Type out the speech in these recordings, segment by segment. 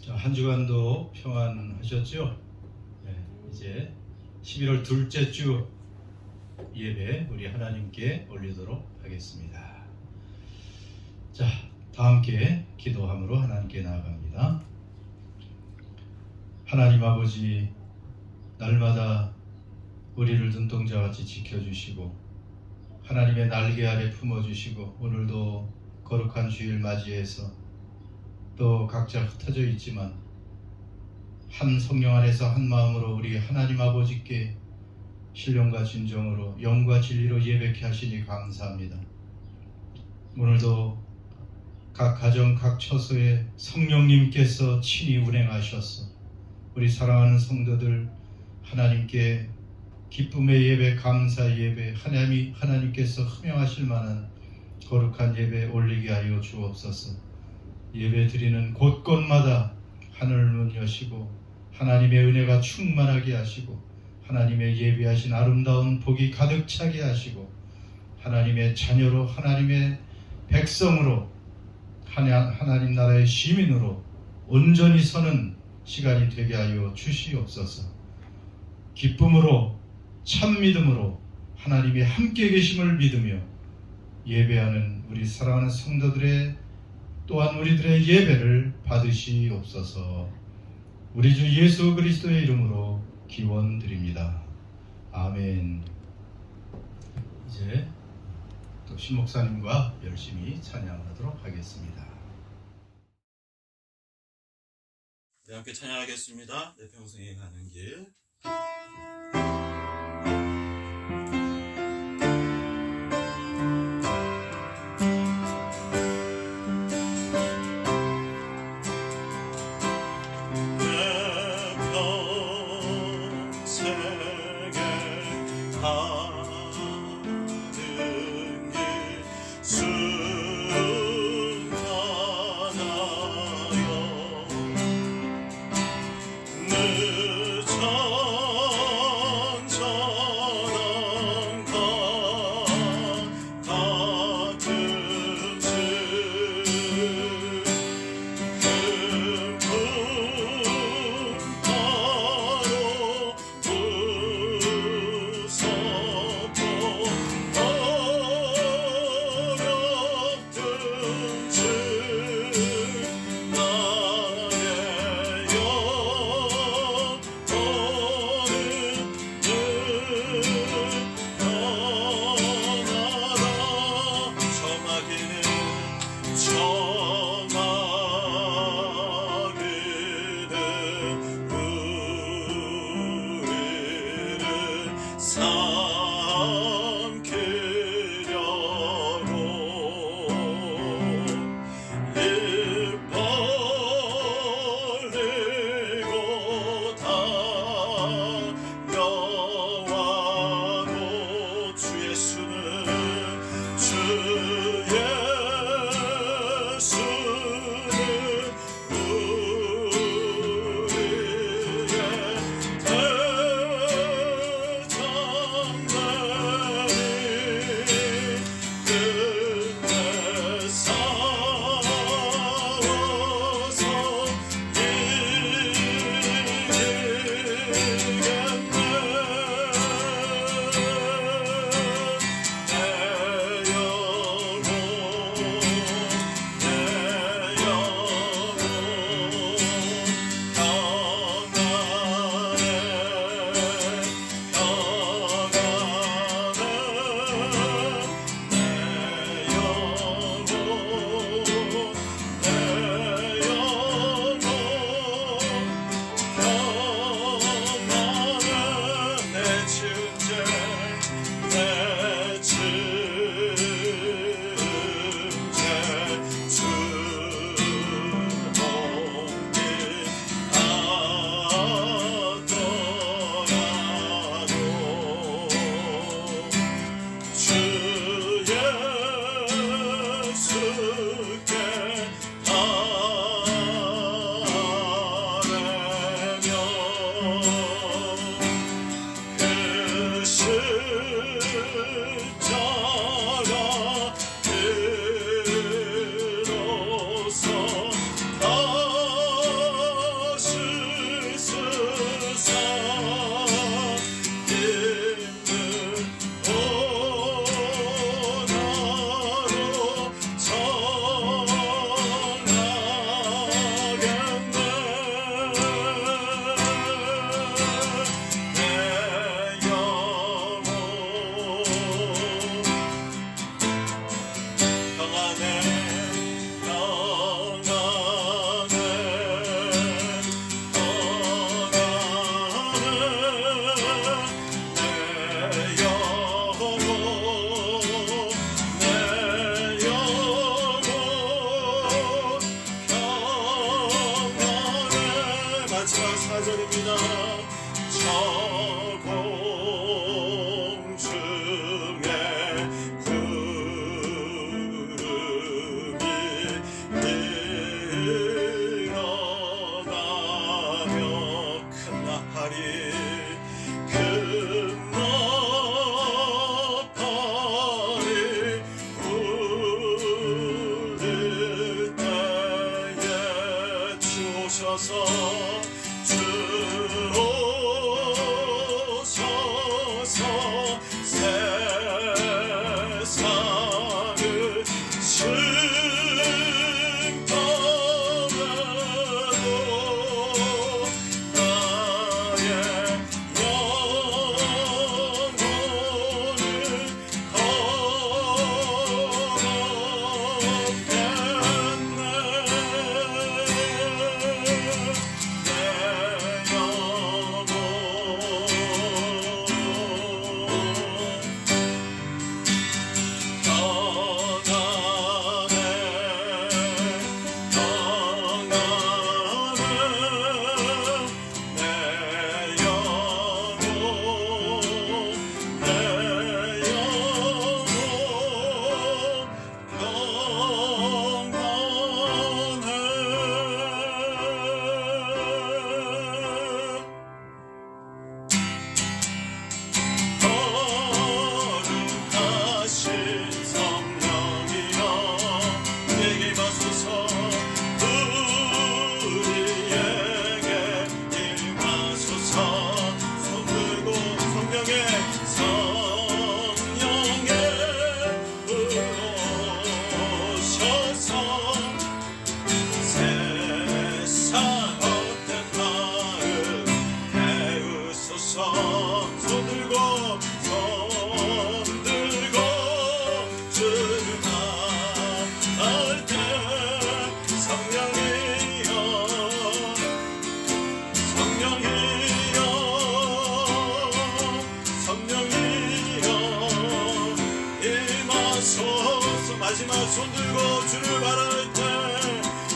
자, 한 주간도 평안하셨죠? 네, 이제 11월 둘째 주 예배 우리 하나님께 올리도록 하겠습니다. 자, 다 함께 기도함으로 하나님께 나아갑니다. 하나님 아버지, 날마다 우리를 눈동자같이 지켜주시고 하나님의 날개 아래 품어주시고 오늘도 거룩한 주일 맞이해서 또 각자 흩어져 있지만 한 성령 안에서 한 마음으로 우리 하나님 아버지께 신령과 진정으로 영과 진리로 예배케 하시니 감사합니다. 오늘도 각 가정 각 처소에 성령님께서 친히 운행하셔서 우리 사랑하는 성도들 하나님께 기쁨의 예배, 감사의 예배, 하나님께서 흠명하실 만한 거룩한 예배 올리게 하여 주옵소서. 예배 드리는 곳곳마다 하늘 문 여시고 하나님의 은혜가 충만하게 하시고 하나님의 예비하신 아름다운 복이 가득 차게 하시고 하나님의 자녀로 하나님의 백성으로 하나님 나라의 시민으로 온전히 서는 시간이 되게 하여 주시옵소서. 기쁨으로 참 믿음으로 하나님이 함께 계심을 믿으며 예배하는 우리 사랑하는 성도들의 또한 우리들의 예배를 받으시옵소서. 우리 주 예수 그리스도의 이름으로 기원드립니다. 아멘. 이제 또 신목사님과 열심히 찬양하도록 하겠습니다. 네, 함께 찬양하겠습니다. 내 평생에 가는 길. 늦어 임하소서. 마지막 손 들고 주를 바라볼 때,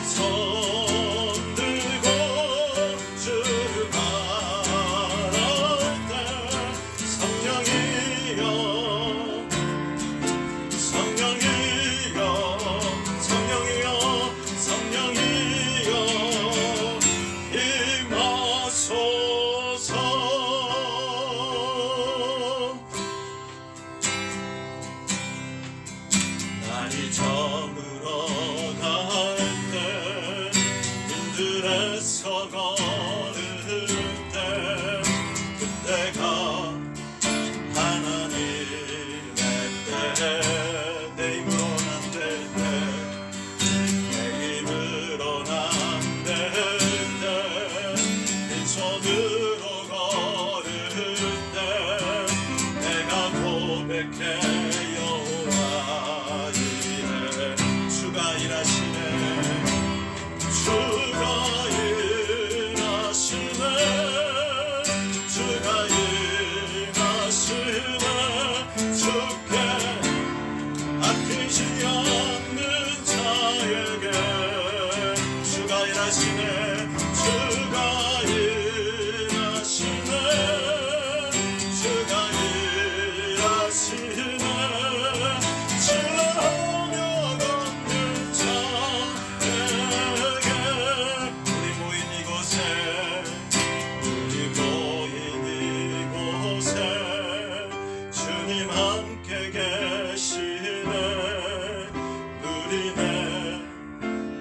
손 들고 주를 바라볼 때, 성령이여 성령이여 성령이여 성령이여 임하소서. 날이 저물어 갈 때, 힘들어서 걸을 때, 그때가 하나님의 때, 내 힘으로 안 될 때, 내 힘으로 안 될 때, 빈손으로 걸을 때, 내가 고백해 여호와 이래. 주가 일하시네. 주가 일하시네. 주가 일하시네. 주께 아끼지 않는 자에게 주가 일하시네. 주가 일하시네. 주가 일하시네. 신뢰하며 걷는 자에게. 우리 모인 이곳에, 우리 모인 이곳에 주님 함께 계시네. 누리네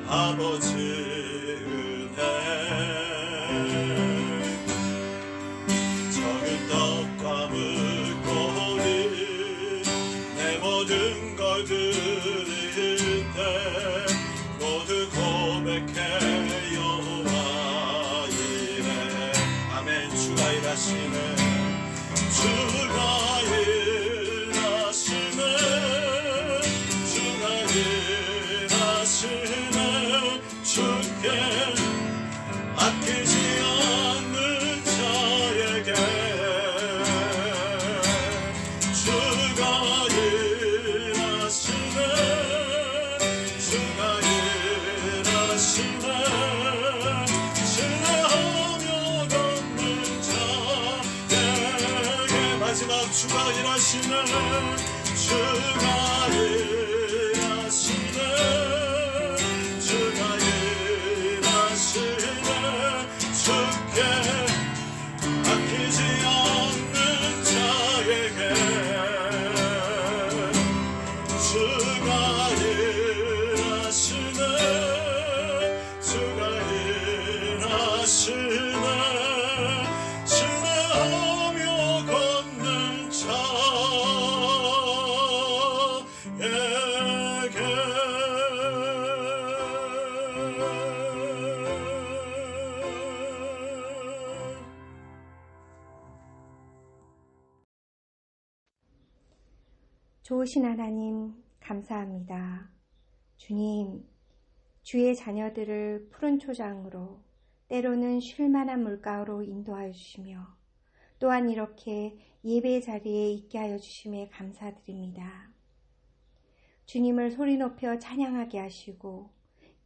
아버지 은혜. 적은 떡과 물고기 내 모든 걸 드릴 때, 모두 고백해 여호와 이래. 아멘. 주가 일하시네. 주가 일하시네. 주가 일하시네. 주께 아끼지 않는 자에게 주가 일하시네. 주가 일하시네. 신뢰하며 걷는 자에게. 마지막 주가 일하시네. 주가 일하시네. 주가 일하시네. 주께 아끼지 않는 자에게 주가 일하시네. 주가 일하시네. 신뢰하며 걷는 자에게. 좋으신 하나님, 감사합니다. 주님, 주의 자녀들을 푸른 초장으로, 때로는 쉴만한 물가로 인도하여 주시며, 또한 이렇게 예배 자리에 있게 하여 주심에 감사드립니다. 주님을 소리 높여 찬양하게 하시고,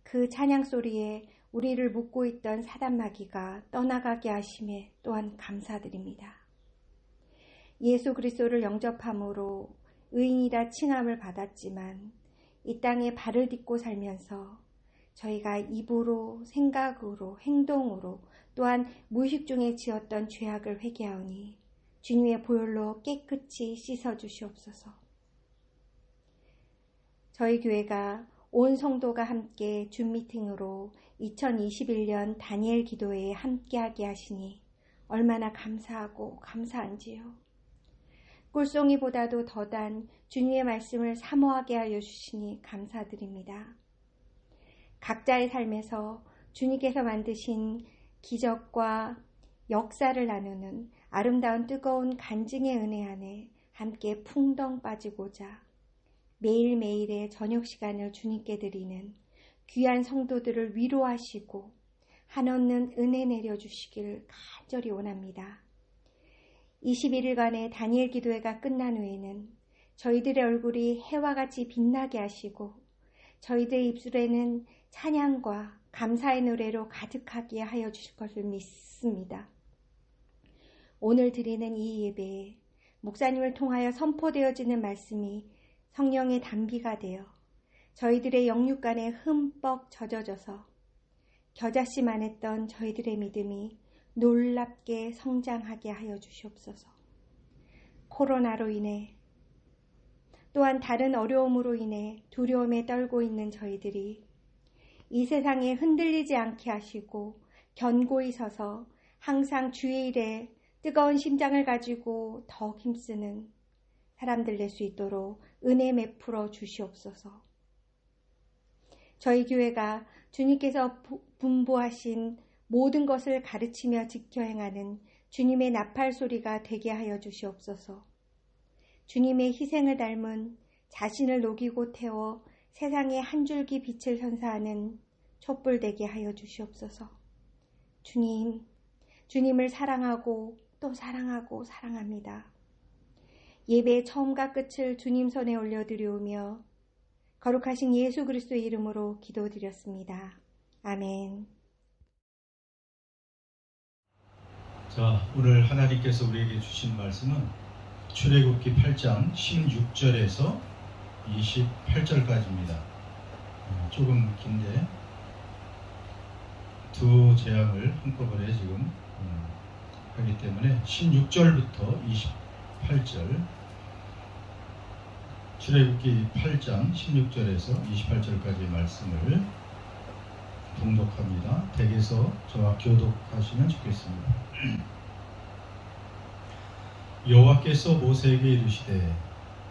그 찬양 소리에 우리를 묶고 있던 사단마귀가 떠나가게 하심에 또한 감사드립니다. 예수 그리스도를 영접함으로 의인이라 칭함을 받았지만 이 땅에 발을 딛고 살면서 저희가 입으로, 생각으로, 행동으로, 또한 무의식 중에 지었던 죄악을 회개하오니 주님의 보혈로 깨끗이 씻어주시옵소서. 저희 교회가 온 성도가 함께 줌 미팅으로 2021년 다니엘 기도회에 함께하게 하시니 얼마나 감사하고 감사한지요. 꿀송이보다도 더단 주님의 말씀을 사모하게 하여 주시니 감사드립니다. 각자의 삶에서 주님께서 만드신 기적과 역사를 나누는 아름다운 뜨거운 간증의 은혜 안에 함께 풍덩 빠지고자 매일매일의 저녁 시간을 주님께 드리는 귀한 성도들을 위로하시고 한없는 은혜 내려주시길 간절히 원합니다. 21일간의 다니엘 기도회가 끝난 후에는 저희들의 얼굴이 해와 같이 빛나게 하시고 저희들의 입술에는 찬양과 감사의 노래로 가득하게 하여 주실 것을 믿습니다. 오늘 드리는 이 예배에 목사님을 통하여 선포되어지는 말씀이 성령의 단비가 되어 저희들의 영육간에 흠뻑 젖어져서 겨자씨만했던 저희들의 믿음이 놀랍게 성장하게 하여 주시옵소서. 코로나로 인해 또한 다른 어려움으로 인해 두려움에 떨고 있는 저희들이 이 세상에 흔들리지 않게 하시고 견고히 서서 항상 주의 일에 뜨거운 심장을 가지고 더욱 힘쓰는 사람들 될 수 있도록 은혜 베풀어 주시옵소서. 저희 교회가 주님께서 분부하신 모든 것을 가르치며 지켜 행하는 주님의 나팔 소리가 되게 하여 주시옵소서. 주님의 희생을 닮은 자신을 녹이고 태워 세상에 한 줄기 빛을 선사하는 촛불 되게 하여 주시옵소서. 주님을 사랑하고 또 사랑하고 사랑합니다. 예배의 처음과 끝을 주님 손에 올려드리오며 거룩하신 예수 그리스도의 이름으로 기도드렸습니다. 아멘. 자, 오늘 하나님께서 우리에게 주신 말씀은 출애굽기 8장 16절에서 28절까지입니다. 조금 긴데 두 제약을 한꺼번에 지금 하기 때문에 16절부터 28절, 출애굽기 8장 16절에서 28절까지의 말씀을 봉독합니다. 댁에서 저와 교독하시면 좋겠습니다. 여호와께서 모세에게 이르시되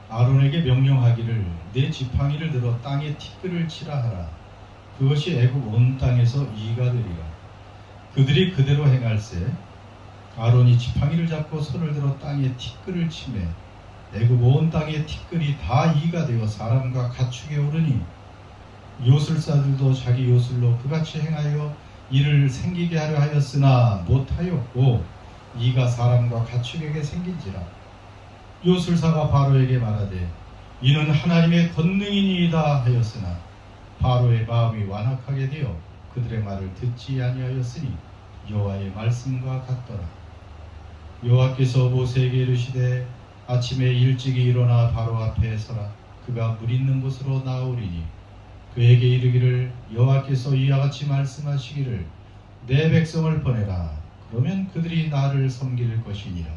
아론에게 명령하기를 내 지팡이를 들어 땅에 티끌을 치라 하라. 그것이 애굽 온 땅에서 이가 되리라. 그들이 그대로 행할세 아론이 지팡이를 잡고 손을 들어 땅에 티끌을 치매 애굽 온 땅의 티끌이 다 이가 되어 사람과 가축에 오르니 요술사들도 자기 요술로 그같이 행하여 이를 생기게 하려 하였으나 못하였고 이가 사람과 가축에게 생긴지라. 요술사가 바로에게 말하되 이는 하나님의 권능이니이다 하였으나 바로의 마음이 완악하게 되어 그들의 말을 듣지 아니하였으니 여호와의 말씀과 같더라. 여호와께서 모세에게 이르시되 아침에 일찍이 일어나 바로 앞에 서라. 그가 물 있는 곳으로 나오리니 그에게 이르기를 여호와께서 이와 같이 말씀하시기를 내 백성을 보내라. 그러면 그들이 나를 섬길 것이니라.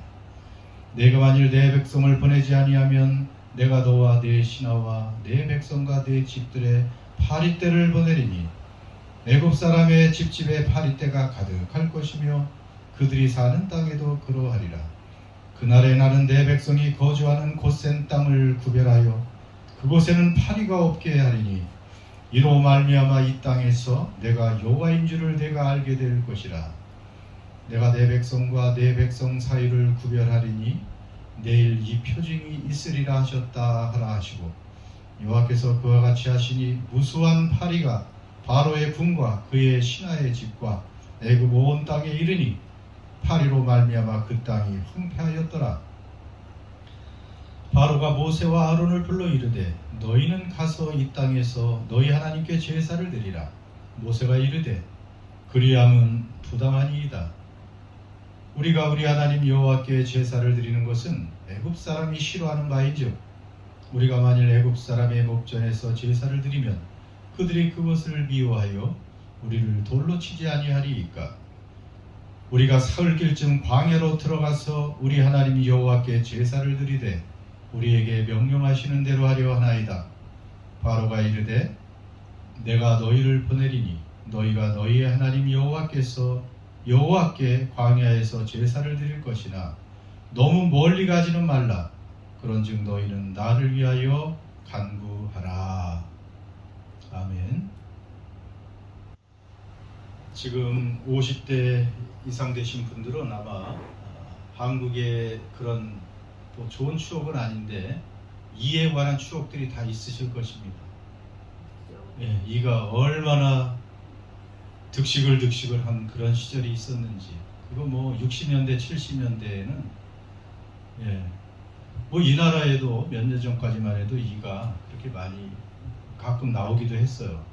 내가 만일 내 백성을 보내지 아니하면 내가 너와 내 신하와 내 백성과 내 집들의 파리떼를 보내리니 애굽 사람의 집집에 파리떼가 가득할 것이며 그들이 사는 땅에도 그러하리라. 그날에 나는 내 백성이 거주하는 곧센 땅을 구별하여 그곳에는 파리가 없게 하리니 이로 말미암아 이 땅에서 내가 여호와인 줄을 내가 알게 될 것이라. 내가 내 백성과 내 백성 사이를 구별하리니 내일 이 표징이 있으리라 하셨다 하라 하시고 여호와께서 그와 같이 하시니 무수한 파리가 바로의 궁과 그의 신하의 집과 애굽 온 땅에 이르니 파리로 말미암아 그 땅이 황폐하였더라. 바로가 모세와 아론을 불러 이르되 너희는 가서 이 땅에서 너희 하나님께 제사를 드리라. 모세가 이르되 그리함은 부당하니이다. 우리가 우리 하나님 여호와께 제사를 드리는 것은 애굽 사람이 싫어하는 바이즉 우리가 만일 애굽 사람의 목전에서 제사를 드리면 그들이 그것을 미워하여 우리를 돌로 치지 아니하리이까. 우리가 사흘길쯤 광야로 들어가서 우리 하나님 여호와께 제사를 드리되 우리에게 명령하시는 대로 하려 하나이다. 바로가 이르되 내가 너희를 보내리니 너희가 너희의 하나님 여호와께 광야에서 제사를 드릴 것이나 너무 멀리 가지는 말라. 그런즉 너희는 나를 위하여 간구하라. 아멘. 지금 50대 이상 되신 분들은 아마 한국의 그런 뭐 좋은 추억은 아닌데 이에 관한 추억들이 다 있으실 것입니다. 예, 이가 얼마나 득식을 한 그런 시절이 있었는지. 그거 뭐 60년대 70년대에는 뭐 이 나라에도 몇 년 전까지만 해도 이가 그렇게 많이 가끔 나오기도 했어요.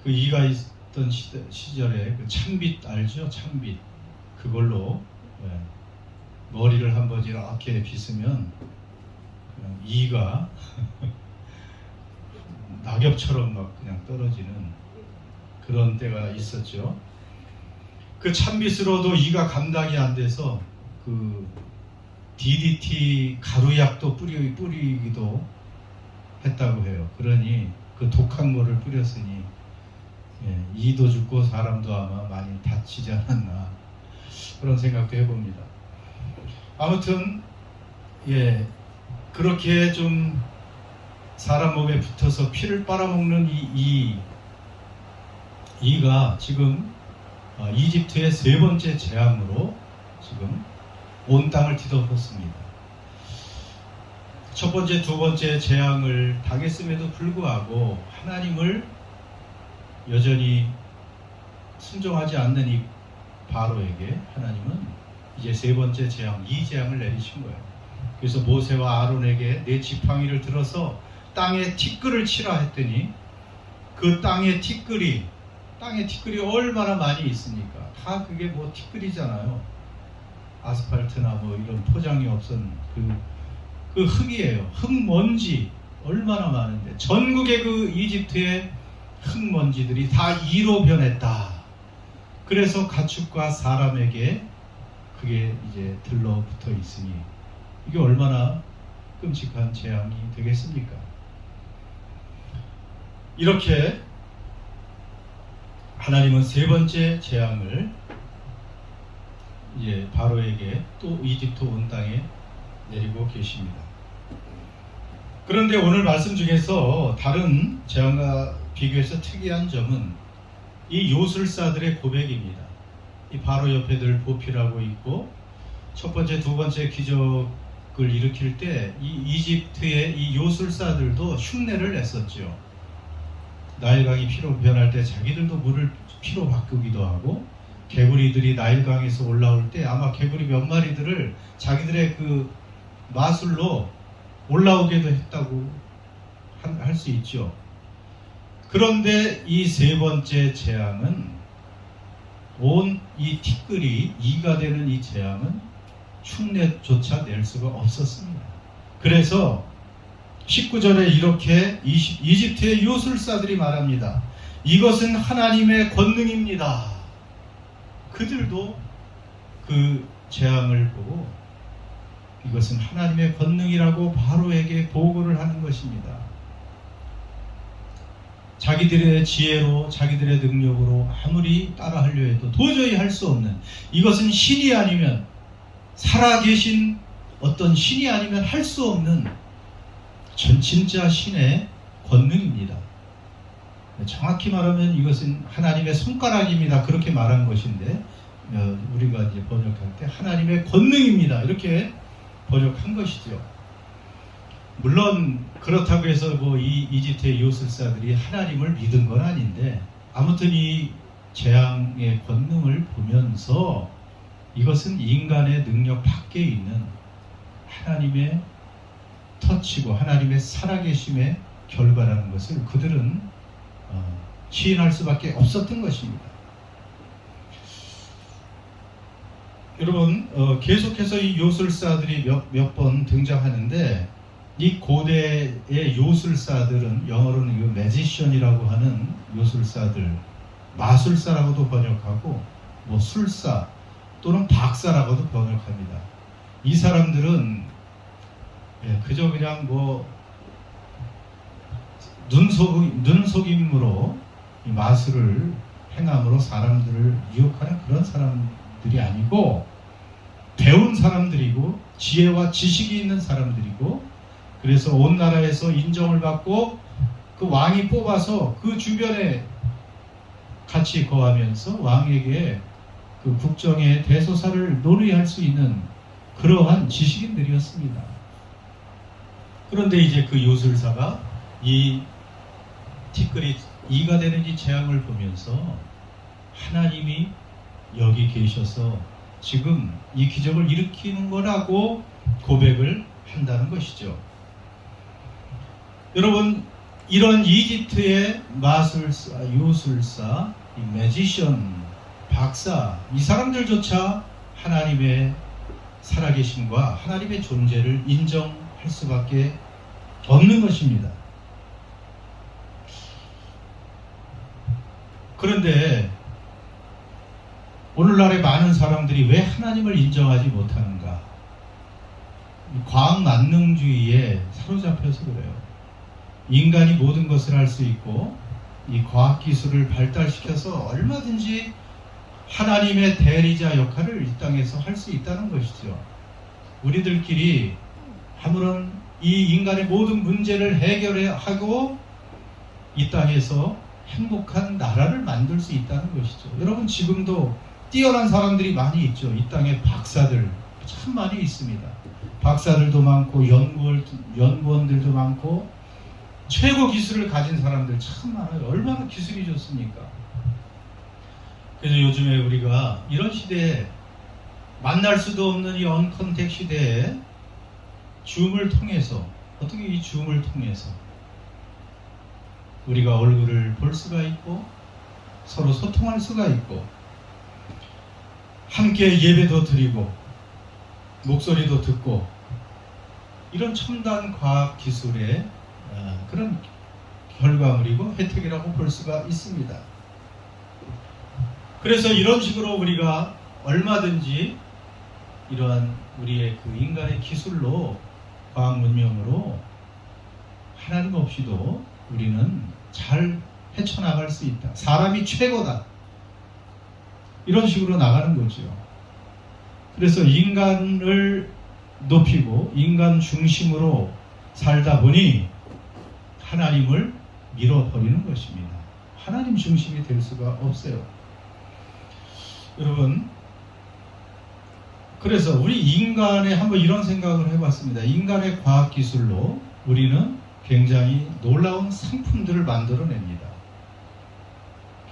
그 이가 있던 시절에 그 참빗 알죠? 참빗 그걸로 머리를 한번 이렇게 빗으면 그냥 이가 낙엽처럼 막 그냥 떨어지는 그런 때가 있었죠. 그 참빗으로도 이가 감당이 안 돼서 그 DDT 가루약도 뿌리기도 했다고 해요. 그러니 그 독한 거를 뿌렸으니 이도 죽고 사람도 아마 많이 다치지 않았나 그런 생각도 해봅니다. 아무튼 그렇게 좀 사람 몸에 붙어서 피를 빨아먹는 이가 지금 이집트의 세 번째 재앙으로 지금 온 땅을 뒤덮었습니다. 첫 번째, 두 번째 재앙을 당했음에도 불구하고 하나님을 여전히 순종하지 않는 이 바로에게 하나님은 이제 세 번째 재앙, 이 재앙을 내리신 거예요. 그래서 모세와 아론에게 내 지팡이를 들어서 땅에 티끌을 치라 했더니 그 땅에 티끌이 얼마나 많이 있습니까? 다 그게 뭐 티끌이잖아요. 아스팔트나 뭐 이런 포장이 없은 그 흙이에요. 흙먼지 얼마나 많은데 전국의 그 이집트의 흙먼지들이 다 이로 변했다. 그래서 가축과 사람에게 그게 이제 들러붙어 있으니 이게 얼마나 끔찍한 재앙이 되겠습니까? 이렇게 하나님은 세 번째 재앙을 이제 바로에게 또 이집트 온 땅에 내리고 계십니다. 그런데 오늘 말씀 중에서 다른 재앙과 비교해서 특이한 점은 이 요술사들의 고백입니다. 이 바로 옆에 늘 보필하고 있고 첫 번째, 두 번째 기적을 일으킬 때 이 이집트의 이 요술사들도 흉내를 냈었죠. 나일강이 피로 변할 때 자기들도 물을 피로 바꾸기도 하고 개구리들이 나일강에서 올라올 때 아마 개구리 몇 마리들을 자기들의 그 마술로 올라오게도 했다고 할 수 있죠. 그런데 이 세 번째 재앙은 온 이 티끌이 이가 되는 이 재앙은 흉내조차 낼 수가 없었습니다. 그래서 19절에 이렇게 이집트의 요술사들이 말합니다. 이것은 하나님의 권능입니다. 그들도 그 재앙을 보고 이것은 하나님의 권능이라고 바로에게 보고를 하는 것입니다. 자기들의 지혜로 자기들의 능력으로 아무리 따라하려 해도 도저히 할 수 없는 이것은 신이 아니면 살아계신 어떤 신이 아니면 할 수 없는 진짜 신의 권능입니다. 정확히 말하면 이것은 하나님의 손가락입니다. 그렇게 말한 것인데 우리가 이제 번역할 때 하나님의 권능입니다. 이렇게 번역한 것이죠. 물론 그렇다고 해서 뭐 이 이집트의 요술사들이 하나님을 믿은 건 아닌데 아무튼 이 재앙의 권능을 보면서 이것은 인간의 능력 밖에 있는 하나님의 터치고 하나님의 살아계심의 결과라는 것을 그들은 시인할 수밖에 없었던 것입니다. 여러분 계속해서 이 요술사들이 몇 번 등장하는데 이 고대의 요술사들은 영어로는 이거 매지션이라고 하는 요술사들, 마술사라고도 번역하고 뭐 술사 또는 박사라고도 번역합니다. 이 사람들은 그저 그냥 뭐 눈속임으로 마술을 행함으로 사람들을 유혹하는 그런 사람들이 아니고 배운 사람들이고 지혜와 지식이 있는 사람들이고 그래서 온 나라에서 인정을 받고 그 왕이 뽑아서 그 주변에 같이 거하면서 왕에게 그 국정의 대소사를 논의할 수 있는 그러한 지식인들이었습니다. 그런데 이제 그 요술사가 이 티끌이 이가 되는 이 재앙을 보면서 하나님이 여기 계셔서 지금 이 기적을 일으키는 거라고 고백을 한다는 것이죠. 여러분, 이런 이집트의 마술사, 요술사, 이 매지션, 박사, 이 사람들조차 하나님의 살아계심과 하나님의 존재를 인정할 수밖에 없는 것입니다. 그런데 오늘날의 많은 사람들이 왜 하나님을 인정하지 못하는가? 과학 만능주의에 사로잡혀서 그래요. 인간이 모든 것을 할 수 있고 이 과학기술을 발달시켜서 얼마든지 하나님의 대리자 역할을 이 땅에서 할 수 있다는 것이죠. 우리들끼리 아무런 이 인간의 모든 문제를 해결하고 이 땅에서 행복한 나라를 만들 수 있다는 것이죠. 여러분, 지금도 뛰어난 사람들이 많이 있죠. 이 땅에 박사들 참 많이 있습니다. 박사들도 많고 연구원들도 많고 최고 기술을 가진 사람들 참 많아요. 얼마나 기술이 좋습니까? 그래서 요즘에 우리가 이런 시대에 만날 수도 없는 이 언컨택 시대에 줌을 통해서, 어떻게 이 줌을 통해서 우리가 얼굴을 볼 수가 있고 서로 소통할 수가 있고 함께 예배도 드리고 목소리도 듣고 이런 첨단 과학 기술의 그런 결과물이고 혜택이라고 볼 수가 있습니다. 그래서 이런 식으로 우리가 얼마든지 이러한 우리의 그 인간의 기술로, 과학 문명으로 하나님 없이도 우리는 잘 헤쳐나갈 수 있다. 사람이 최고다. 이런 식으로 나가는 거죠. 그래서 인간을 높이고 인간 중심으로 살다 보니 하나님을 밀어버리는 것입니다. 하나님 중심이 될 수가 없어요. 여러분, 그래서 우리 인간의 한번 이런 생각을 해봤습니다. 인간의 과학기술로 우리는 굉장히 놀라운 상품들을 만들어냅니다.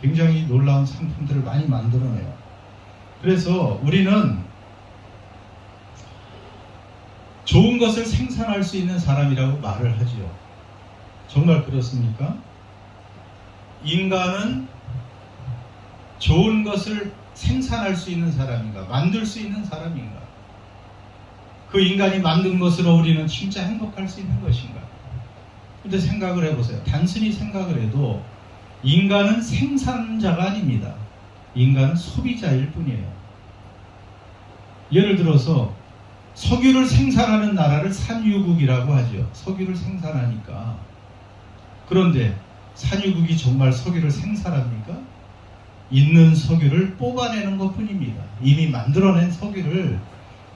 굉장히 놀라운 상품들을 많이 만들어내요. 그래서 우리는 좋은 것을 생산할 수 있는 사람이라고 말을 하지요. 정말 그렇습니까? 인간은 좋은 것을 생산할 수 있는 사람인가? 만들 수 있는 사람인가? 그 인간이 만든 것으로 우리는 진짜 행복할 수 있는 것인가? 근데 생각을 해보세요. 단순히 생각을 해도 인간은 생산자가 아닙니다. 인간은 소비자일 뿐이에요. 예를 들어서 석유를 생산하는 나라를 산유국이라고 하죠. 석유를 생산하니까. 그런데 산유국이 정말 석유를 생산합니까? 있는 석유를 뽑아내는 것 뿐입니다. 이미 만들어낸 석유를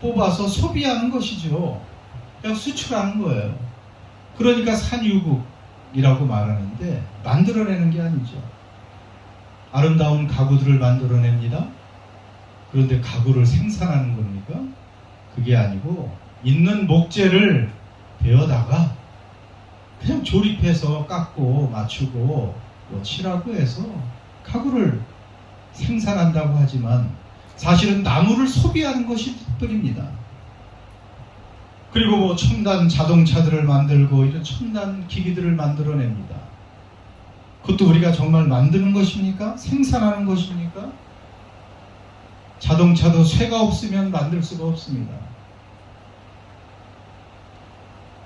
뽑아서 소비하는 것이죠. 그냥 수출하는 거예요. 그러니까 산유국이라고 말하는데 만들어내는 게 아니죠. 아름다운 가구들을 만들어냅니다. 그런데 가구를 생산하는 겁니까? 그게 아니고 있는 목재를 베어다가 그냥 조립해서 깎고 맞추고 뭐 칠하고 해서 가구를 생산한다고 하지만 사실은 나무를 소비하는 것이 뿐입니다. 그리고 뭐 첨단 자동차들을 만들고 이런 첨단 기기들을 만들어냅니다. 그것도 우리가 정말 만드는 것입니까? 생산하는 것입니까? 자동차도 쇠가 없으면 만들 수가 없습니다.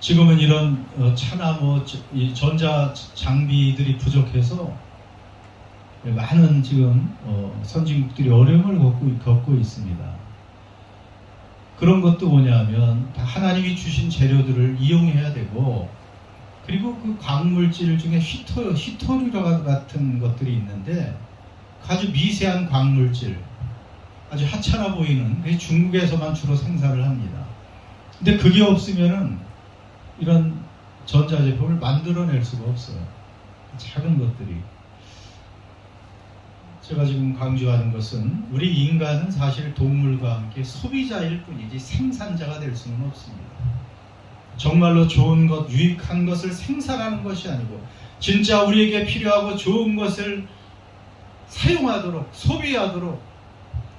지금은 이런 차나 뭐 전자 장비들이 부족해서 많은 지금 선진국들이 어려움을 겪고 있습니다. 그런 것도 뭐냐면 다 하나님이 주신 재료들을 이용해야 되고, 그리고 그 광물질 중에 히토류 같은 것들이 있는데 아주 미세한 광물질, 아주 하찮아 보이는 게 중국에서만 주로 생산을 합니다. 근데 그게 없으면은 이런 전자제품을 만들어낼 수가 없어요. 작은 것들이. 제가 지금 강조하는 것은 우리 인간은 사실 동물과 함께 소비자일 뿐이지 생산자가 될 수는 없습니다. 정말로 좋은 것, 유익한 것을 생산하는 것이 아니고 진짜 우리에게 필요하고 좋은 것을 사용하도록, 소비하도록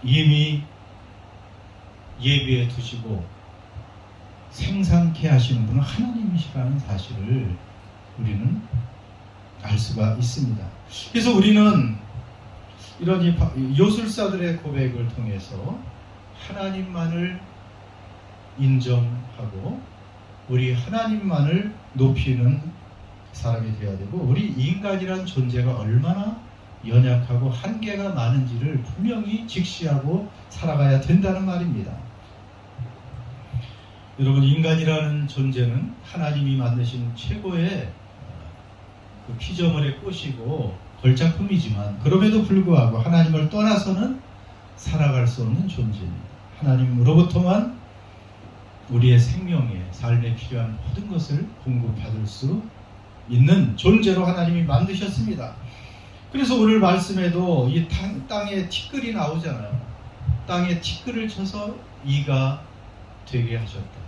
이미 예비해 두시고 생산케 하시는 분은 하나님이시라는 사실을 우리는 알 수가 있습니다. 그래서 우리는 이런 요술사들의 고백을 통해서 하나님만을 인정하고 우리 하나님만을 높이는 사람이 되어야 되고, 우리 인간이란 존재가 얼마나 연약하고 한계가 많은지를 분명히 직시하고 살아가야 된다는 말입니다. 여러분, 인간이라는 존재는 하나님이 만드신 최고의 그 피조물의 꽃이고 걸작품이지만, 그럼에도 불구하고 하나님을 떠나서는 살아갈 수 없는 존재입니다. 하나님으로부터만 우리의 생명에, 삶에 필요한 모든 것을 공급받을 수 있는 존재로 하나님이 만드셨습니다. 그래서 오늘 말씀에도 이 땅에 티끌이 나오잖아요. 땅에 티끌을 쳐서 이가 되게 하셨다.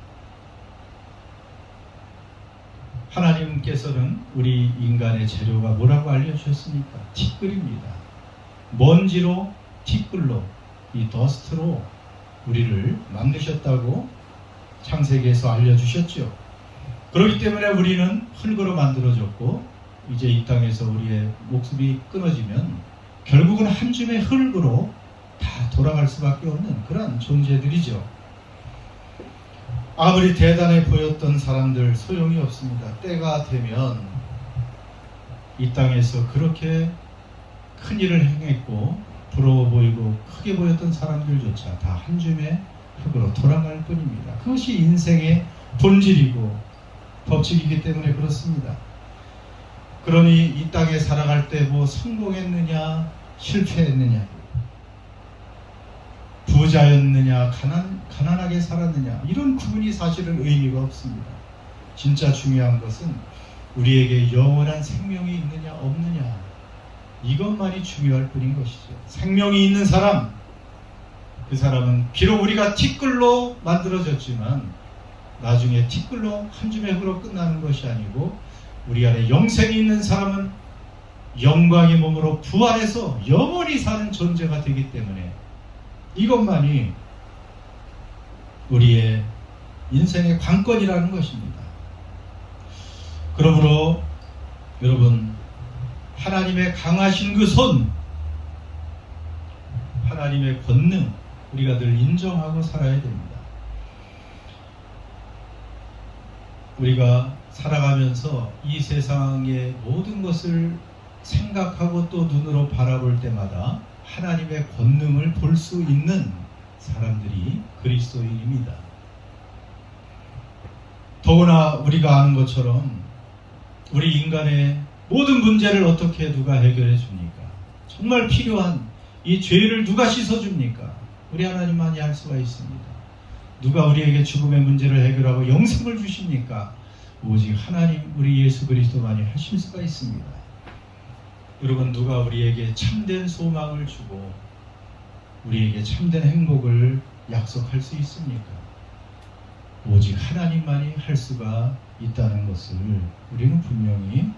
하나님께서는 우리 인간의 재료가 뭐라고 알려주셨습니까? 티끌입니다. 먼지로, 티끌로, 이 더스트로 우리를 만드셨다고 창세기에서 알려주셨죠. 그렇기 때문에 우리는 흙으로 만들어졌고, 이제 이 땅에서 우리의 목숨이 끊어지면 결국은 한 줌의 흙으로 다 돌아갈 수밖에 없는 그런 존재들이죠. 아무리 대단해 보였던 사람들 소용이 없습니다. 때가 되면 이 땅에서 그렇게 큰 일을 행했고 부러워 보이고 크게 보였던 사람들조차 다 한 줌의 흙으로 돌아갈 뿐입니다. 그것이 인생의 본질이고 법칙이기 때문에 그렇습니다. 그러니 이 땅에 살아갈 때 뭐 성공했느냐 실패했느냐, 부자였느냐 가난하게 살았느냐, 이런 구분이 사실은 의미가 없습니다. 진짜 중요한 것은 우리에게 영원한 생명이 있느냐 없느냐, 이것만이 중요할 뿐인 것이죠. 생명이 있는 사람, 그 사람은 비록 우리가 티끌로 만들어졌지만 나중에 티끌로 한 줌의 흙으로 끝나는 것이 아니고, 우리 안에 영생이 있는 사람은 영광의 몸으로 부활해서 영원히 사는 존재가 되기 때문에 이것만이 우리의 인생의 관건이라는 것입니다. 그러므로 여러분, 하나님의 강하신 그 손, 하나님의 권능, 우리가 늘 인정하고 살아야 됩니다. 우리가 살아가면서 이 세상의 모든 것을 생각하고 또 눈으로 바라볼 때마다 하나님의 권능을 볼 수 있는 사람들이 그리스도인입니다. 더구나 우리가 아는 것처럼 우리 인간의 모든 문제를 어떻게 누가 해결해 줍니까? 정말 필요한 이 죄를 누가 씻어줍니까? 우리 하나님만이 할 수가 있습니다. 누가 우리에게 죽음의 문제를 해결하고 영생을 주십니까? 오직 하나님, 우리 예수 그리스도만이 하실 수가 있습니다. 여러분, 누가 우리에게 참된 소망을 주고 우리에게 참된 행복을 약속할 수 있습니까? 오직 하나님만이 할 수가 있다는 것을 우리는 분명히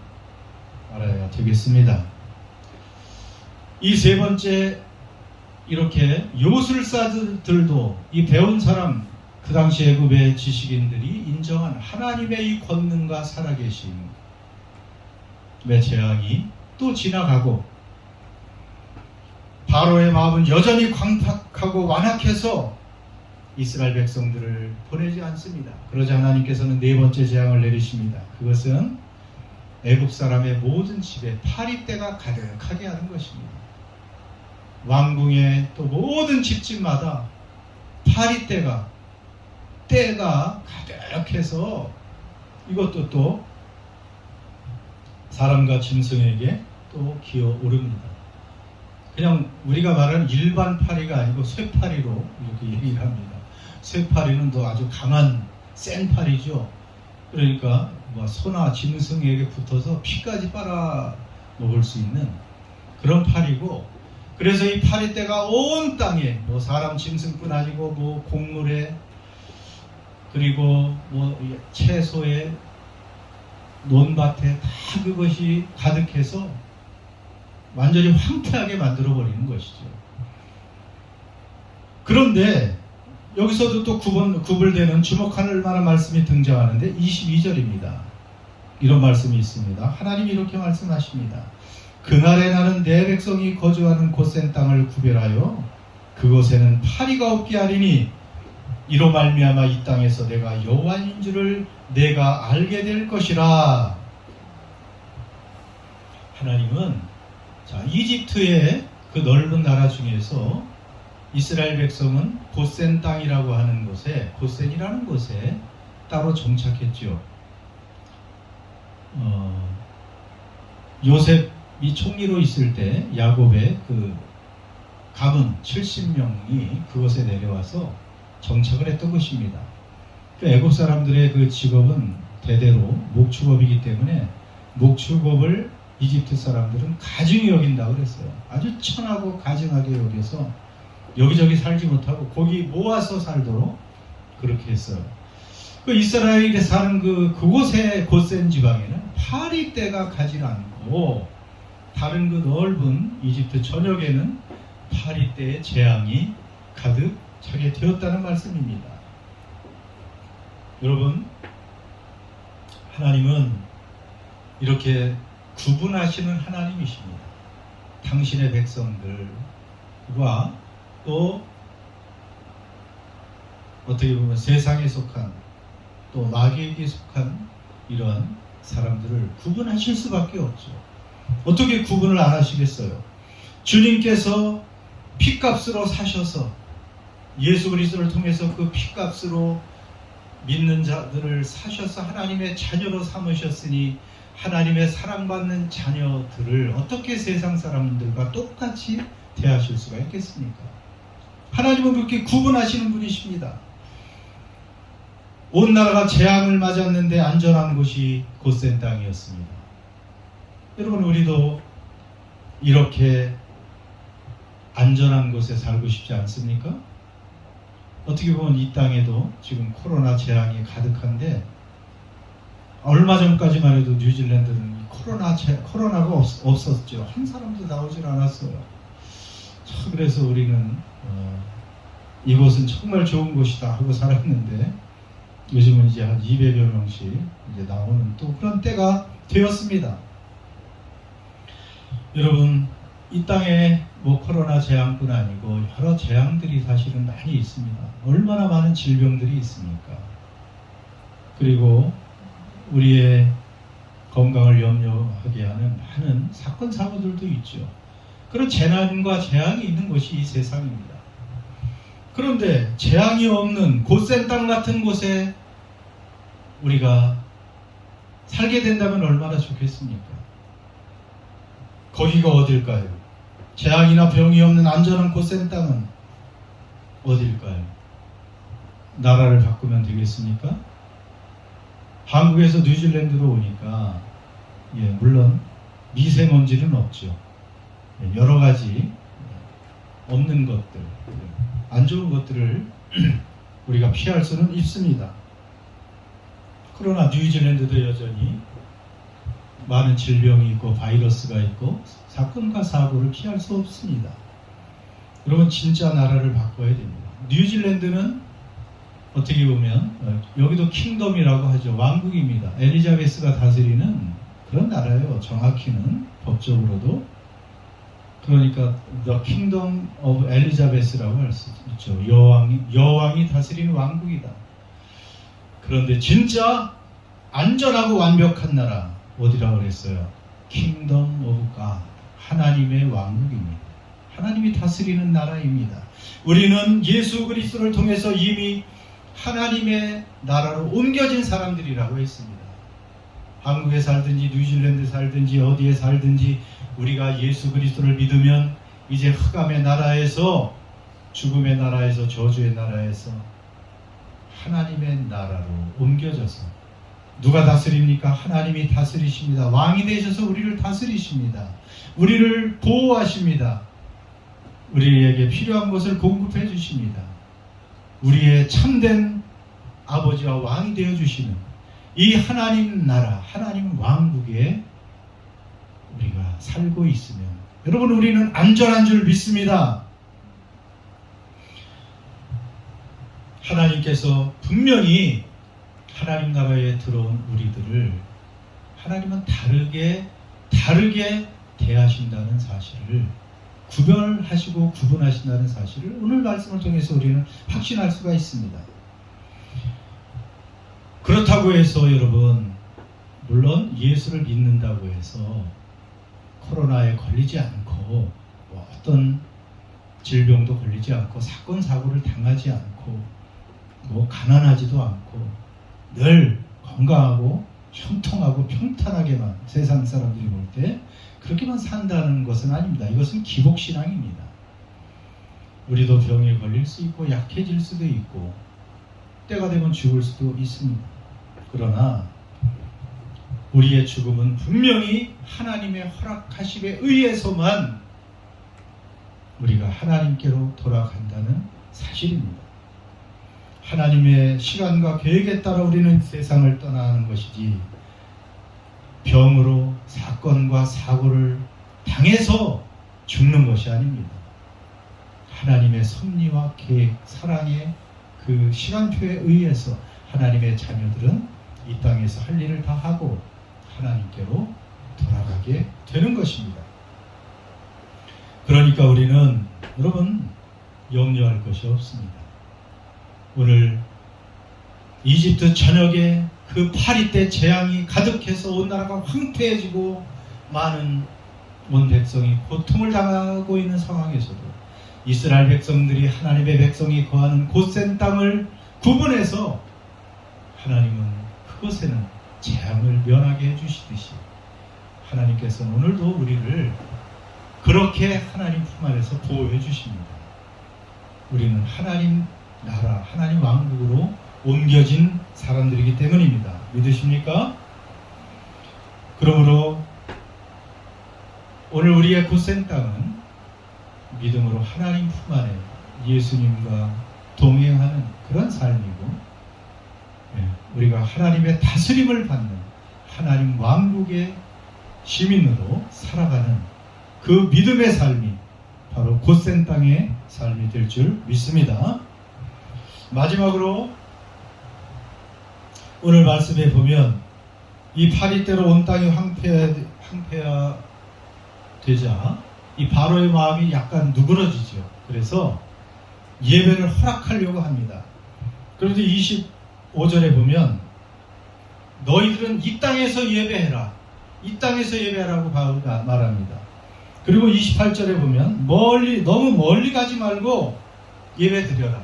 알아야 되겠습니다. 이 세 번째, 이렇게 요술사들도, 이 배운 사람, 그 당시 애굽의 지식인들이 인정한 하나님의 이 권능과 살아계심의 재앙이 또 지나가고, 바로의 마음은 여전히 광팍하고 완악해서 이스라엘 백성들을 보내지 않습니다. 그러자 하나님께서는 네 번째 재앙을 내리십니다. 그것은 애굽 사람의 모든 집에 파리떼가 가득하게 하는 것입니다. 왕궁의 또 모든 집집마다 때가 가득해서 이것도 또 사람과 짐승에게 또 기어오릅니다. 그냥 우리가 말하는 일반 파리가 아니고 쇠파리로 이렇게 얘기를 합니다. 쇠파리는 또 아주 강한 센 파리죠. 그러니까 뭐 소나 짐승에게 붙어서 피까지 빨아 먹을 수 있는 그런 파리고, 그래서 이 파리떼가 온 땅에 뭐 사람 짐승뿐 아니고 뭐 곡물에, 그리고 뭐 채소에, 논밭에 다 그것이 가득해서 완전히 황폐하게 만들어버리는 것이죠. 그런데 여기서도 또 구불되는 주목할 만한 말씀이 등장하는데 22절입니다. 이런 말씀이 있습니다. 하나님이 이렇게 말씀하십니다. 그날에 나는 내 백성이 거주하는 곧센 땅을 구별하여 그곳에는 파리가 없게 하리니 이로 말미암아 이 땅에서 내가 여호와인 줄을 내가 알게 될 것이라. 하나님은 이집트의 그 넓은 나라 중에서 이스라엘 백성은 곧센 땅이라고 하는 곳에, 곧센이라는 곳에 따로 정착했죠. 요셉이 총리로 있을 때 야곱의 그 가문 70명이 그곳에 내려와서 정착을 했던 것입니다. 그 애굽 사람들의 그 직업은 대대로 목축업이기 때문에 목축업을 이집트 사람들은 가증히 여긴다고 그랬어요. 아주 천하고 가증하게 여겨서 여기저기 살지 못하고 거기 모아서 살도록 그렇게 했어요. 그 이스라엘에 사는 그곳의 곧센 지방에는 파리떼가 가지 않고 다른 그 넓은 이집트 전역에는 파리떼의 재앙이 가득 차게 되었다는 말씀입니다. 여러분, 하나님은 이렇게 구분하시는 하나님이십니다. 당신의 백성들과 또 어떻게 보면 세상에 속한 또 마귀에게 속한 이러한 사람들을 구분하실 수밖에 없죠. 어떻게 구분을 안 하시겠어요? 주님께서 피값으로 사셔서 예수 그리스도를 통해서 그 피값으로 믿는 자들을 사셔서 하나님의 자녀로 삼으셨으니 하나님의 사랑받는 자녀들을 어떻게 세상 사람들과 똑같이 대하실 수가 있겠습니까? 하나님은 그렇게 구분하시는 분이십니다. 온 나라가 재앙을 맞았는데 안전한 곳이 곧센 땅이었습니다. 여러분, 우리도 이렇게 안전한 곳에 살고 싶지 않습니까? 어떻게 보면 이 땅에도 지금 코로나 재앙이 가득한데 얼마 전까지만 해도 뉴질랜드는 코로나가 없었죠. 한 사람도 나오질 않았어요. 그래서 우리는 이곳은 정말 좋은 곳이다 하고 살았는데 요즘은 이제 한 200여 명씩 이제 나오는 또 그런 때가 되었습니다. 여러분, 이 땅에 코로나 재앙뿐 아니고 여러 재앙들이 사실은 많이 있습니다. 얼마나 많은 질병들이 있습니까? 그리고 우리의 건강을 염려하게 하는 많은 사건 사고들도 있죠. 그런 재난과 재앙이 있는 것이 이 세상입니다. 그런데 재앙이 없는 곧센 땅 같은 곳에 우리가 살게 된다면 얼마나 좋겠습니까? 거기가 어딜까요? 재앙이나 병이 없는 안전한 곧센 땅은 어딜까요? 나라를 바꾸면 되겠습니까? 한국에서 뉴질랜드로 오니까 물론 미세먼지는 없죠. 여러 가지 없는 것들, 안 좋은 것들을 우리가 피할 수는 있습니다. 그러나 뉴질랜드도 여전히 많은 질병이 있고 바이러스가 있고 사건과 사고를 피할 수 없습니다. 여러분, 진짜 나라를 바꿔야 됩니다. 뉴질랜드는 어떻게 보면 여기도 킹덤이라고 하죠. 왕국입니다. 엘리자베스가 다스리는 그런 나라예요. 정확히는 법적으로도. 그러니까 The Kingdom of Elizabeth라고 할 수 있죠. 여왕이 다스리는 왕국이다. 그런데 진짜 안전하고 완벽한 나라 어디라고 그랬어요? Kingdom of God. 하나님의 왕국입니다. 하나님이 다스리는 나라입니다. 우리는 예수 그리스도를 통해서 이미 하나님의 나라로 옮겨진 사람들이라고 했습니다. 한국에 살든지 뉴질랜드 살든지 어디에 살든지 우리가 예수 그리스도를 믿으면 이제 흑암의 나라에서, 죽음의 나라에서, 저주의 나라에서 하나님의 나라로 옮겨져서, 누가 다스립니까? 하나님이 다스리십니다. 왕이 되셔서 우리를 다스리십니다. 우리를 보호하십니다. 우리에게 필요한 것을 공급해 주십니다. 우리의 참된 아버지와 왕이 되어 주시는 이 하나님 나라, 하나님 왕국에 우리가 살고 있으면, 여러분, 우리는 안전한 줄 믿습니다. 하나님께서 분명히 하나님 나라에 들어온 우리들을 하나님은 다르게 대하신다는 사실을 구별하시고 구분하신다는 사실을 오늘 말씀을 통해서 우리는 확신할 수가 있습니다. 그렇다고 해서 여러분, 물론 예수를 믿는다고 해서 코로나에 걸리지 않고 어떤 질병도 걸리지 않고 사건 사고를 당하지 않고 가난하지도 않고 늘 건강하고 형통하고 평탄하게만 세상 사람들이 볼 때 그렇게만 산다는 것은 아닙니다. 이것은 기복신앙입니다. 우리도 병에 걸릴 수 있고 약해질 수도 있고 때가 되면 죽을 수도 있습니다. 그러나 우리의 죽음은 분명히 하나님의 허락하심에 의해서만 우리가 하나님께로 돌아간다는 사실입니다. 하나님의 시간과 계획에 따라 우리는 세상을 떠나는 것이지 병으로 사건과 사고를 당해서 죽는 것이 아닙니다. 하나님의 섭리와 계획, 사랑의 그 시간표에 의해서 하나님의 자녀들은 이 땅에서 할 일을 다 하고 하나님께로 돌아가게 되는 것입니다. 그러니까 우리는 여러분 염려할 것이 없습니다. 오늘 이집트 전역에 그 파리 때 재앙이 가득해서 온 나라가 황폐해지고 많은 온 백성이 고통을 당하고 있는 상황에서도 이스라엘 백성들이 하나님의 백성이 거하는 곧센 땅을 구분해서 하나님은 그곳에는 재앙을 면하게 해주시듯이 하나님께서는 오늘도 우리를 그렇게 하나님 품 안에서 보호해 주십니다. 우리는 하나님 나라, 하나님 왕국으로 옮겨진 사람들이기 때문입니다. 믿으십니까? 그러므로 오늘 우리의 곧센 땅은 믿음으로 하나님 품 안에 예수님과 동행하는 그런 삶이고, 우리가 하나님의 다스림을 받는 하나님 왕국의 시민으로 살아가는 그 믿음의 삶이 바로 곧센 땅의 삶이 될 줄 믿습니다. 마지막으로 오늘 말씀에 보면 이 파리때로 온 땅이 황폐되자 이 바로의 마음이 약간 누그러지죠. 그래서 예배를 허락하려고 합니다. 그런데 25절에 보면 너희들은 이 땅에서 예배해라. 이 땅에서 예배하라고 바울가 말합니다. 그리고 28절에 보면 너무 멀리 가지 말고 예배 드려라.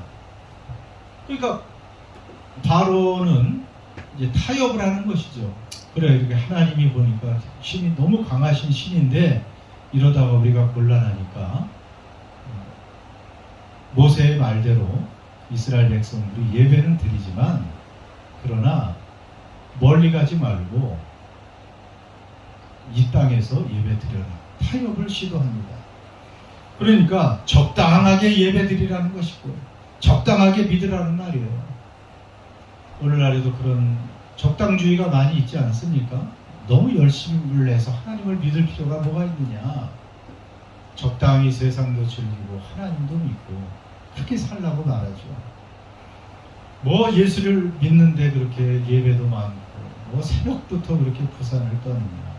그러니까 바로는 이제 타협을 하는 것이죠. 그래, 이렇게 하나님이 보니까 신이 너무 강하신 신인데 이러다가 우리가 곤란하니까 모세의 말대로 이스라엘 백성들이 예배는 드리지만 그러나 멀리 가지 말고 이 땅에서 예배 드려라. 타협을 시도합니다. 그러니까 적당하게 예배 드리라는 것이고 적당하게 믿으라는 말이에요. 오늘날에도 그런 적당주의가 많이 있지 않습니까? 너무 열심을 내서 하나님을 믿을 필요가 뭐가 있느냐. 적당히 세상도 즐기고 하나님도 믿고 그렇게 살라고 말하죠. 뭐 예수를 믿는데 그렇게 예배도 많고 뭐 새벽부터 그렇게 부산을 떠느냐.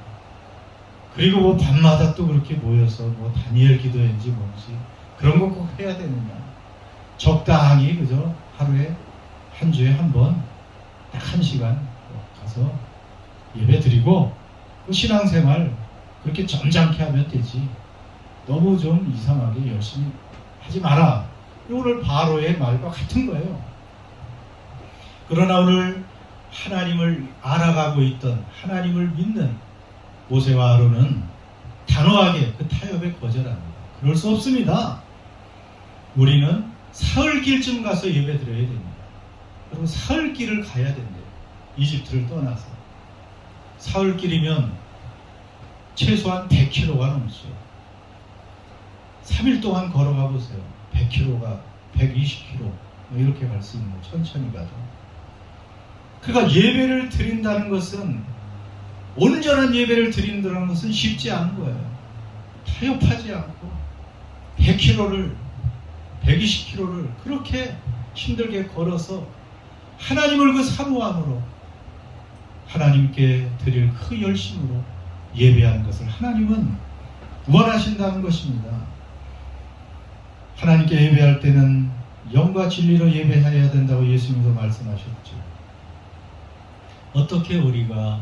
그리고 뭐 밤마다 또 그렇게 모여서 뭐 다니엘 기도인지 뭔지 그런 거 꼭 해야 되느냐. 적당히 그저 하루에 한 주에 한 번 딱 1시간 가서 예배 드리고 그 신앙생활 그렇게 점잖게 하면 되지. 너무 좀 이상하게 열심히 하지 마라. 오늘 바로의 말과 같은 거예요. 그러나 오늘 하나님을 알아가고 있던 하나님을 믿는 모세와 아론은 단호하게 그 타협에 거절합니다. 그럴 수 없습니다. 우리는 사흘길쯤 가서 예배 드려야 됩니다. 그리고 사흘길을 가야 된대요. 이집트를 떠나서. 사흘길이면 최소한 100km가 넘죠. 3일 동안 걸어가 보세요. 100km가 120km 이렇게 갈 수 있는 거 천천히 가죠. 그러니까 예배를 드린다는 것은 온전한 예배를 드린다는 것은 쉽지 않은 거예요. 타협하지 않고 100km를 120km를 그렇게 힘들게 걸어서 하나님을 그 사모함으로 하나님께 드릴 그 열심으로 예배하는 것을 하나님은 원하신다는 것입니다. 하나님께 예배할 때는 영과 진리로 예배해야 된다고 예수님도 말씀하셨죠. 어떻게 우리가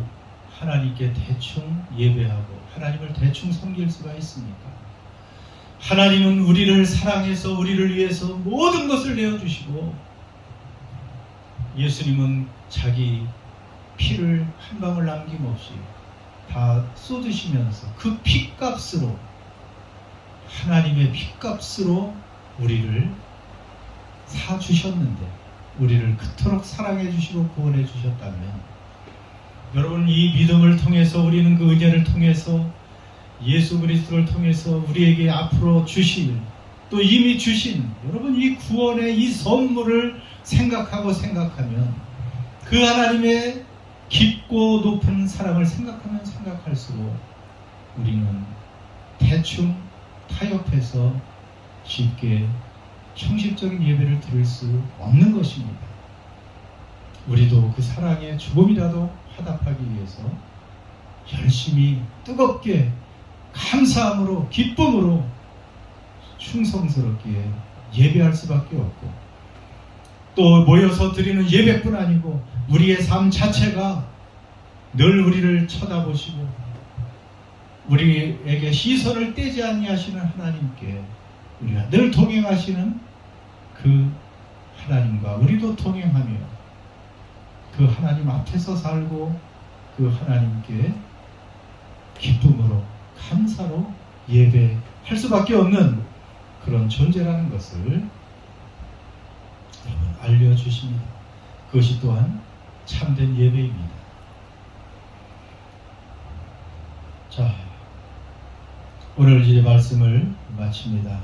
하나님께 대충 예배하고 하나님을 대충 섬길 수가 있습니까? 하나님은 우리를 사랑해서 우리를 위해서 모든 것을 내어주시고 예수님은 자기 피를 한 방울 남김없이 다 쏟으시면서 그 피값으로 하나님의 피값으로 우리를 사주셨는데 우리를 그토록 사랑해 주시고 구원해 주셨다면 여러분 이 믿음을 통해서 우리는 그 은혜를 통해서 예수 그리스도를 통해서 우리에게 앞으로 주실 또 이미 주신 여러분 이 구원의 이 선물을 생각하면 그 하나님의 깊고 높은 사랑을 생각하면 생각할수록 우리는 대충 타협해서 쉽게 형식적인 예배를 드릴 수 없는 것입니다. 우리도 그 사랑에 조금이라도 화답하기 위해서 열심히 뜨겁게 감사함으로 기쁨으로 충성스럽게 예배할 수밖에 없고 또 모여서 드리는 예배뿐 아니고 우리의 삶 자체가 늘 우리를 쳐다보시고 우리에게 시선을 떼지 아니하시는 하나님께 우리가 늘 동행하시는 그 하나님과 우리도 동행하며 그 하나님 앞에서 살고 그 하나님께 기쁨으로 감사로 예배할 수밖에 없는 그런 존재라는 것을 여러분 알려주십니다. 그것이 또한 참된 예배입니다. 자, 오늘 이제 말씀을 마칩니다.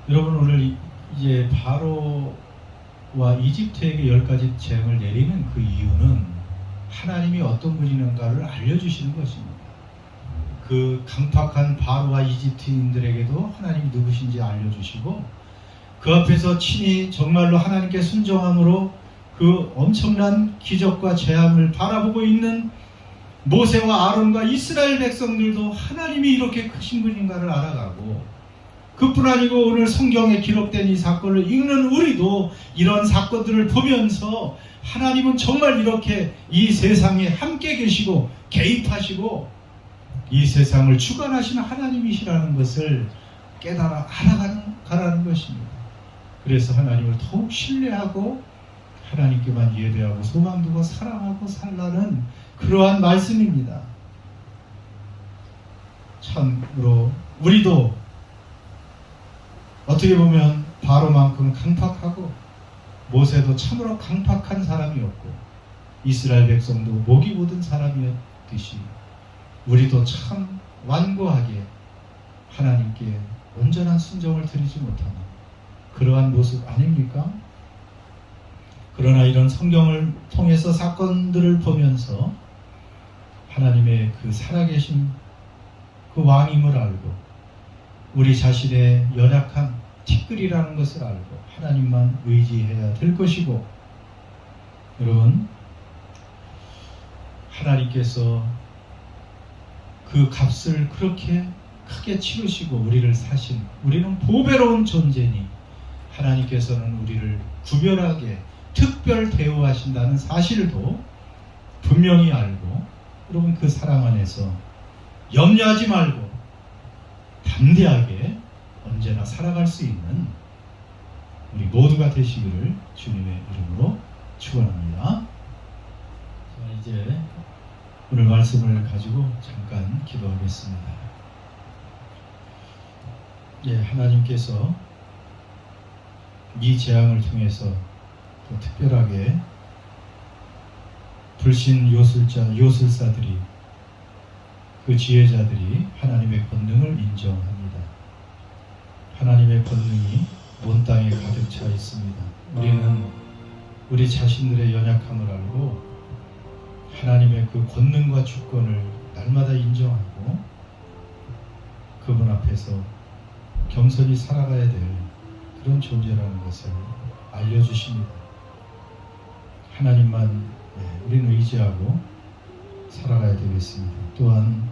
여러분 오늘 이제 바로와 이집트에게 10가지 재앙을 내리는 그 이유는 하나님이 어떤 분이는가를 알려주시는 것입니다. 그 강팍한 바로와 이집트인들에게도 하나님이 누구신지 알려주시고 그 앞에서 친히 정말로 하나님께 순종함으로 그 엄청난 기적과 재앙을 바라보고 있는 모세와 아론과 이스라엘 백성들도 하나님이 이렇게 크신 분인가를 알아가고 그뿐 아니고 오늘 성경에 기록된 이 사건을 읽는 우리도 이런 사건들을 보면서 하나님은 정말 이렇게 이 세상에 함께 계시고 개입하시고 이 세상을 주관하시는 하나님이시라는 것을 깨달아 알아가는 것입니다. 그래서 하나님을 더욱 신뢰하고 하나님께만 예배하고 소망 두고 사랑하고 살라는 그러한 말씀입니다. 참으로 우리도 어떻게 보면 바로만큼 강팍하고 모세도 참으로 강팍한 사람이었고 이스라엘 백성도 목이 고든 사람이었듯이 우리도 참 완고하게 하나님께 온전한 순종을 드리지 못하는 그러한 모습 아닙니까? 그러나 이런 성경을 통해서 사건들을 보면서 하나님의 그 살아계신 그 왕임을 알고 우리 자신의 연약한 티끌이라는 것을 알고 하나님만 의지해야 될 것이고 여러분 하나님께서 그 값을 그렇게 크게 치르시고 우리를 사신 우리는 보배로운 존재니 하나님께서는 우리를 구별하게 특별 대우하신다는 사실도 분명히 알고 여러분 그 사랑 안에서 염려하지 말고 담대하게 언제나 살아갈 수 있는 우리 모두가 되시기를 주님의 이름으로 축원합니다. 자, 이제 오늘 말씀을 가지고 잠깐 기도하겠습니다. 예, 하나님께서 이 재앙을 통해서 또 특별하게 불신 요술사들이 그 지혜자들이 하나님의 권능을 인정합니다. 하나님의 권능이 온 땅에 가득 차 있습니다. 우리는 우리 자신들의 연약함을 알고 하나님의 그 권능과 주권을 날마다 인정하고 그분 앞에서 겸손히 살아가야 될 그런 존재라는 것을 알려주십니다. 하나님만 우리는 의지하고 살아가야 되겠습니다. 또한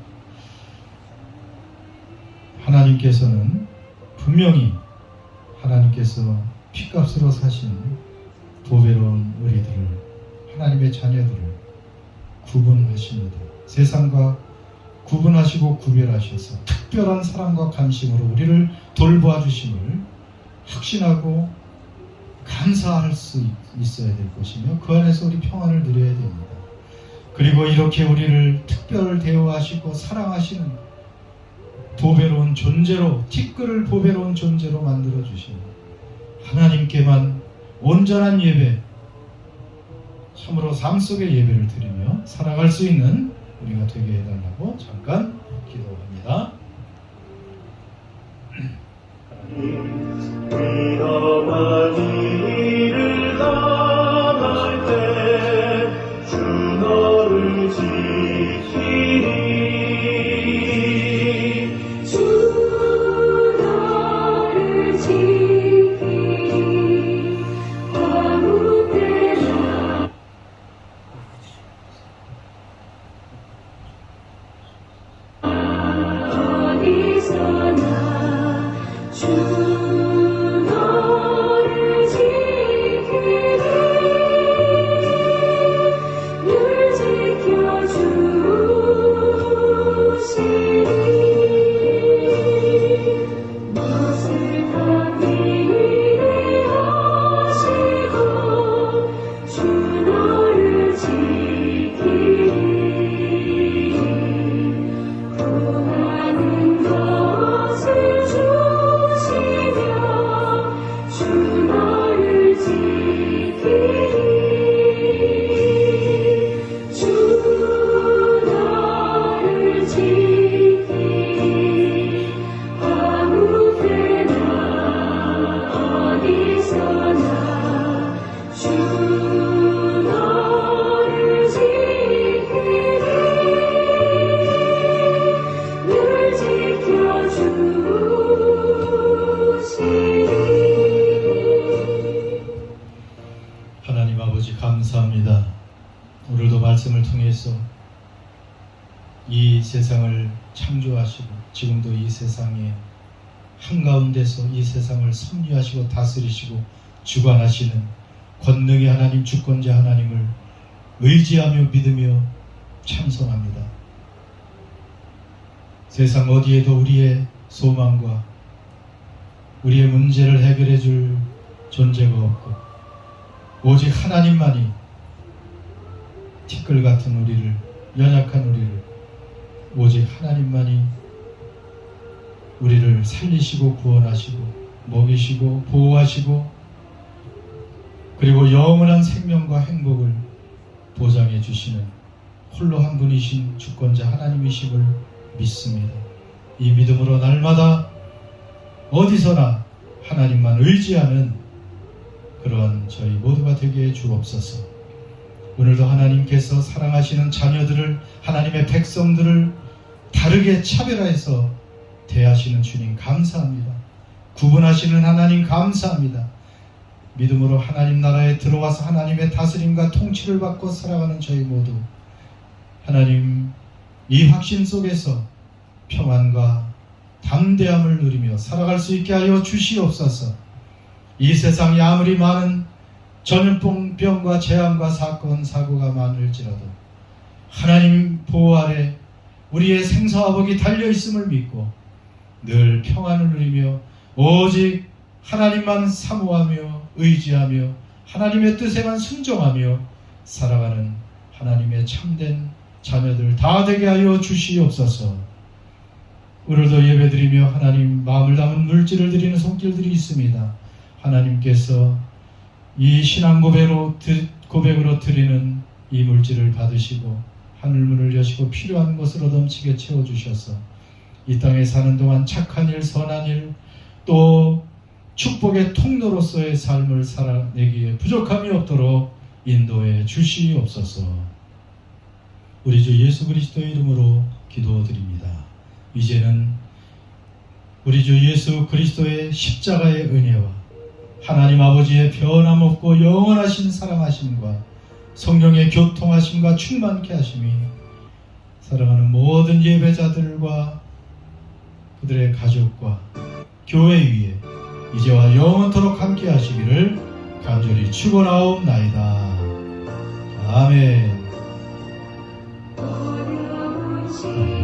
하나님께서는 분명히 하나님께서 피값으로 사신 보배로운 우리들을, 하나님의 자녀들을 구분하십니다. 세상과 구분하시고 구별하셔서 특별한 사랑과 관심으로 우리를 돌보아 주심을 확신하고 감사할 수 있어야 될 것이며 그 안에서 우리 평안을 누려야 됩니다. 그리고 이렇게 우리를 특별 대우하시고 사랑하시는 보배로운 존재로, 티끌을 보배로운 존재로 만들어 주시는 하나님께만 온전한 예배, 참으로 삶 속의 예배를 드리며 살아갈 수 있는 우리가 되게 해달라고 잠깐 기도합니다. 위험한 일을 당할 때 주 너를 지키리 주 너를 지키리 아무 때나 어디서나 주 너를 지키리 늘 지켜주시리 무엇을 당기리 하시고 주 너를 지키리 구하는 것을 주시며 주 너를 지키리 주 너를 지키리 아무 때나 어디서나 주 너를 지키리 늘 지켜주시리 하나님 아버지 감사합니다. 오늘도 말씀을 통해서 이 세상을 창조하시고 지금도 이 세상에 한가운데서 이 세상을 섭리하시고 다스리시고 주관하시는 권능의 하나님, 주권자 하나님을 의지하며 믿으며 찬송합니다. 세상 어디에도 우리의 소망과 우리의 문제를 해결해 줄 존재가 없고 오직 하나님만이 티끌 같은 우리를, 연약한 우리를, 오직 하나님만이 우리를 살리시고 구원하시고 먹이시고 보호하시고 그리고 영원한 생명과 행복을 보장해 주시는 홀로 한 분이신 주권자 하나님이심을 믿습니다. 이 믿음으로 날마다 어디서나 하나님만 의지하는 그러한 저희 모두가 되게 해 주옵소서. 오늘도 하나님께서 사랑하시는 자녀들을, 하나님의 백성들을 다르게 차별화해서 대하시는 주님 감사합니다. 구분하시는 하나님 감사합니다. 믿음으로 하나님 나라에 들어와서 하나님의 다스림과 통치를 받고 살아가는 저희 모두 하나님 이 확신 속에서 평안과 담대함을 누리며 살아갈 수 있게 하여 주시옵소서. 이 세상에 아무리 많은 전염병과 재앙과 사건 사고가 많을지라도 하나님 보호 아래 우리의 생사화복이 달려있음을 믿고 늘 평안을 누리며 오직 하나님만 사모하며 의지하며 하나님의 뜻에만 순종하며 살아가는 하나님의 참된 자녀들 다 되게 하여 주시옵소서. 오늘도 예배드리며 하나님 마음을 담은 물질을 드리는 손길들이 있습니다. 하나님께서 이 신앙 고백으로 드리는 이 물질을 받으시고 하늘문을 여시고 필요한 것으로 넘치게 채워주셔서 이 땅에 사는 동안 착한 일, 선한 일, 또 축복의 통로로서의 삶을 살아내기에 부족함이 없도록 인도해 주시옵소서. 우리 주 예수 그리스도의 이름으로 기도드립니다. 이제는 우리 주 예수 그리스도의 십자가의 은혜와 하나님 아버지의 변함없고 영원하신 사랑하심과 성령의 교통하심과 충만케 하심이 사랑하는 모든 예배자들과 그들의 가족과 교회 위에 이제와 영원토록 함께 하시기를 간절히 축원하옵나이다. 아멘. 어려운 시